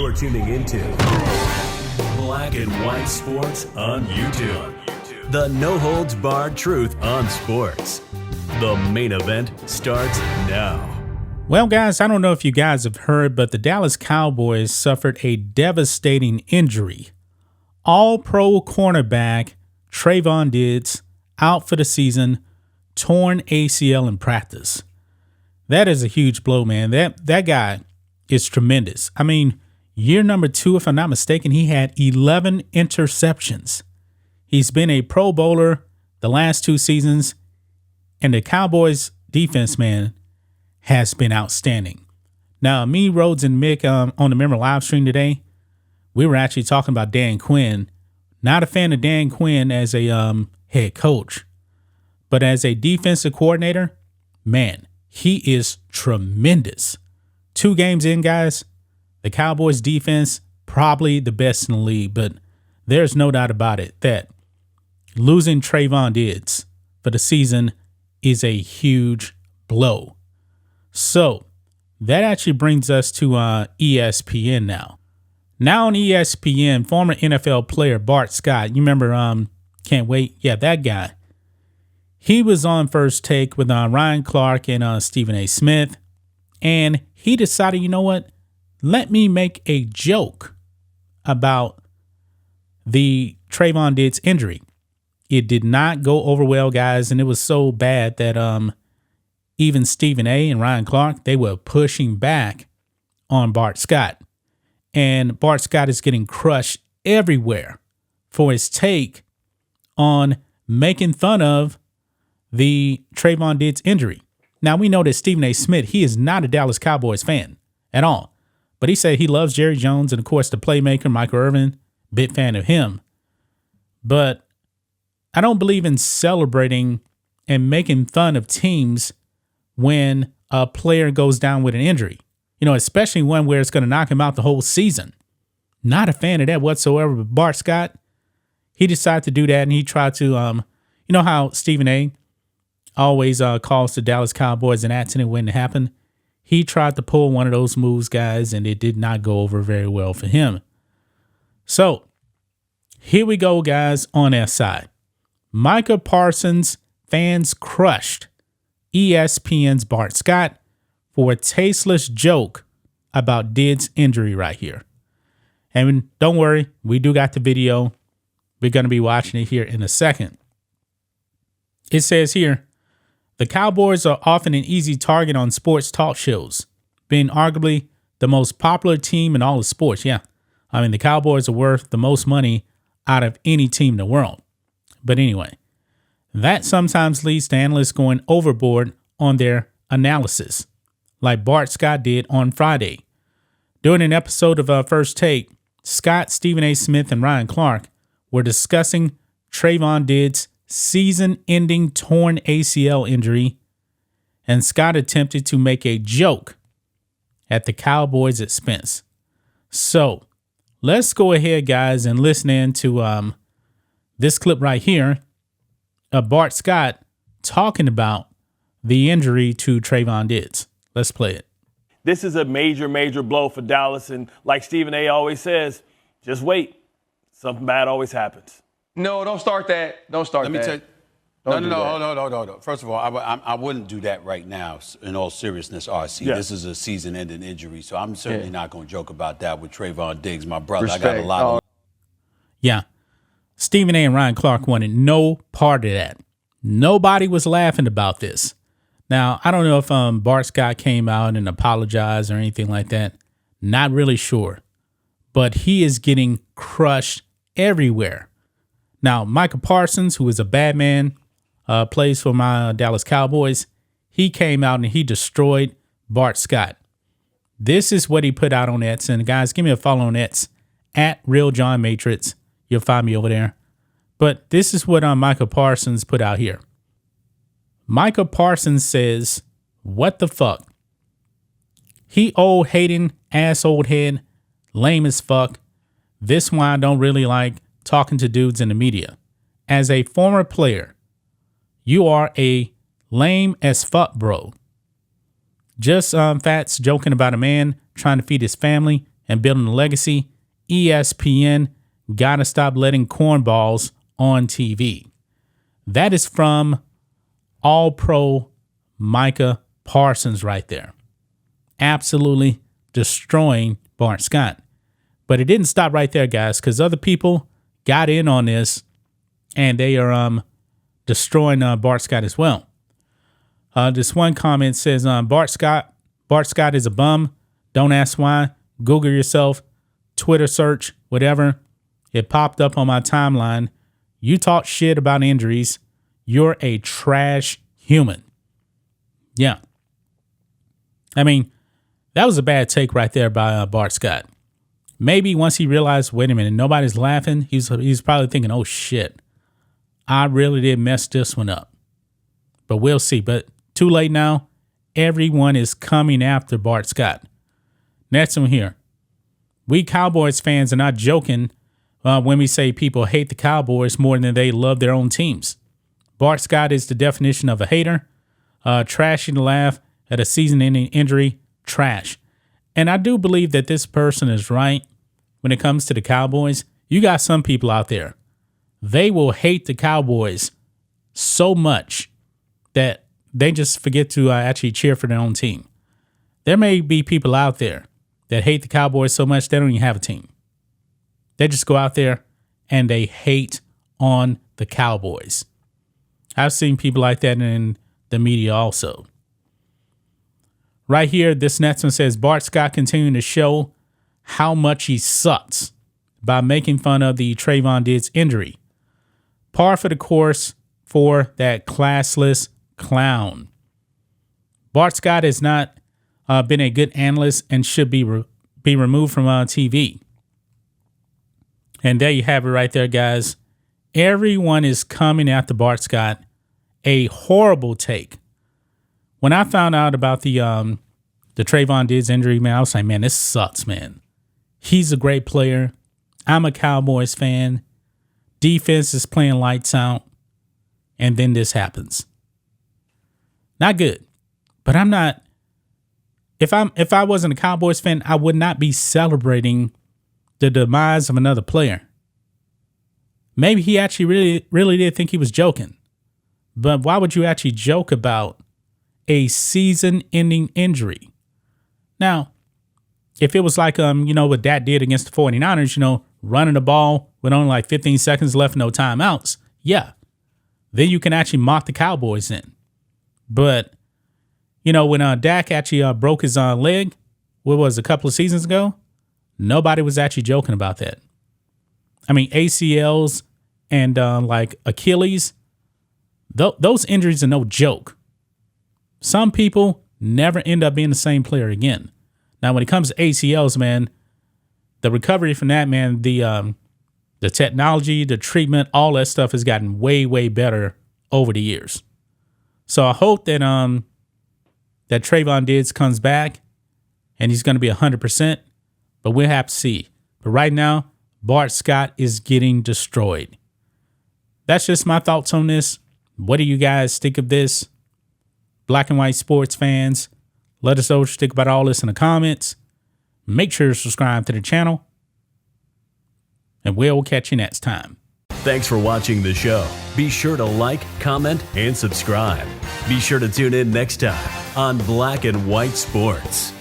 You're tuning into Black and White Sports on YouTube. The no-holds-barred truth on sports. The main event starts now. Well, guys, I don't know if you guys have heard, but the Dallas Cowboys suffered a devastating injury. All-pro cornerback Trevon Diggs out for the season, torn ACL in practice. That is a huge blow, man. That guy is tremendous. I mean, year number 2, if I'm not mistaken, he had 11 interceptions. He's been a Pro Bowler the last 2 seasons, and the Cowboys defense, man, has been outstanding. Now, me, Rhodes, and Mick on the Member live stream today, we were actually talking about Dan Quinn. Not a fan of Dan Quinn as a head coach, but as a defensive coordinator, man, he is tremendous. 2 games in, guys, the Cowboys defense, probably the best in the league, but there's no doubt about it that losing Trevon Diggs for the season is a huge blow. So that actually brings us to ESPN now. Now on ESPN, former NFL player Bart Scott, you remember, Can't Wait? Yeah, that guy. He was on First Take with Ryan Clark and Stephen A. Smith, and he decided, you know what? Let me make a joke about the Trevon Diggs injury. It did not go over well, guys, and it was so bad that even Stephen A. and Ryan Clark, they were pushing back on Bart Scott. And Bart Scott is getting crushed everywhere for his take on making fun of the Trevon Diggs injury. Now, we know that Stephen A. Smith, he is not a Dallas Cowboys fan at all. But he said he loves Jerry Jones and, of course, the playmaker, Michael Irvin, big fan of him. But I don't believe in celebrating and making fun of teams when a player goes down with an injury. You know, especially one where it's going to knock him out the whole season. Not a fan of that whatsoever. But Bart Scott, he decided to do that, and he tried to, you know how Stephen A. always calls the Dallas Cowboys an accident when it happened? He tried to pull one of those moves, guys, and it did not go over very well for him. So here we go, guys, on our side. Micah Parsons fans crushed ESPN's Bart Scott for a tasteless joke about Diggs' injury right here. And don't worry, we do got the video. We're going to be watching it here in a second. It says here, the Cowboys are often an easy target on sports talk shows, being arguably the most popular team in all of sports. Yeah, I mean, the Cowboys are worth the most money out of any team in the world. But anyway, that sometimes leads to analysts going overboard on their analysis, like Bart Scott did on Friday. During an episode of First Take, Scott, Stephen A. Smith, and Ryan Clark were discussing Trevon Diggs' season-ending torn ACL injury, and Scott attempted to make a joke at the Cowboys' expense. So let's go ahead, guys, and listen in to this clip right here of Bart Scott talking about the injury to Trevon Diggs. Let's play it. This is a major, major blow for Dallas, and like Stephen A. always says, just wait. Something bad always happens. No, don't start that. Don't start that. Let me tell you. No. First of all, I wouldn't do that right now, in all seriousness, RC. Yeah. This is a season-ending injury, so I'm certainly not going to joke about that with Trevon Diggs, my brother. Respect. I got a lot of... Yeah, Stephen A. and Ryan Clark wanted no part of that. Nobody was laughing about this. Now, I don't know if Bart Scott came out and apologized or anything like that. Not really sure. But he is getting crushed everywhere. Now, Micah Parsons, who is a bad man, plays for my Dallas Cowboys. He came out and he destroyed Bart Scott. This is what he put out on X. And guys, give me a follow on X at RealJohnMatrix. You'll find me over there. But this is what Micah Parsons put out here. Micah Parsons says, what the fuck? He old hating ass old head, lame as fuck. This one I don't really like talking to dudes in the media. As a former player, you are a lame as fuck, bro. Just Fats joking about a man trying to feed his family. and building a legacy, ESPN gotta stop letting cornballs on TV. That is from All-Pro Micah Parsons right there. Absolutely destroying Bart Scott. But it didn't stop right there, guys, because other people got in on this, and they are destroying Bart Scott as well. This one comment says, Bart Scott is a bum. Don't ask why. Google yourself, Twitter search, whatever. It popped up on my timeline. You talk shit about injuries. You're a trash human. Yeah. I mean, that was a bad take right there by Bart Scott. Maybe once he realized, wait a minute, nobody's laughing, he's probably thinking, oh shit, I really did mess this one up. But we'll see. But too late now. Everyone is coming after Bart Scott. Next one here. We Cowboys fans are not joking when we say people hate the Cowboys more than they love their own teams. Bart Scott is the definition of a hater. Trashing the laugh at a season-ending injury. Trash. And I do believe that this person is right when it comes to the Cowboys. You got some people out there. They will hate the Cowboys so much that they just forget to actually cheer for their own team. There may be people out there that hate the Cowboys so much they don't even have a team. They just go out there and they hate on the Cowboys. I've seen people like that in the media also. Right here, this next one says, Bart Scott continuing to show how much he sucks by making fun of the Trevon Diggs injury. Par for the course for that classless clown. Bart Scott has not been a good analyst and should be removed from TV. And there you have it right there, guys. Everyone is coming after Bart Scott. A horrible take. When I found out about the Trevon Diggs injury, man, I was like, man, this sucks, man. He's a great player. I'm a Cowboys fan. Defense is playing lights out. And then this happens. Not good. But I'm not. If I wasn't a Cowboys fan, I would not be celebrating the demise of another player. Maybe he actually really did think he was joking. But why would you actually joke about a season-ending injury? Now, if it was like, what Dak did against the 49ers, running the ball with only like 15 seconds left, no timeouts, yeah, then you can actually mock the Cowboys in. But, when Dak actually broke his leg, what was it, a couple of seasons ago, nobody was actually joking about that. I mean, ACLs and like Achilles, those injuries are no joke. Some people never end up being the same player again. Now, when it comes to ACLs, man, the recovery from that, man, the technology, the treatment, all that stuff has gotten way, way better over the years. So I hope that that Trevon Diggs comes back and he's going to be 100%, but we'll have to see. But right now, Bart Scott is getting destroyed. That's just my thoughts on this. What do you guys think of this? Black and white sports fans, let us know what you think about all this in the comments. Make sure to subscribe to the channel, and we'll catch you next time. Thanks for watching the show. Be sure to like, comment, and subscribe. Be sure to tune in next time on Black and White Sports.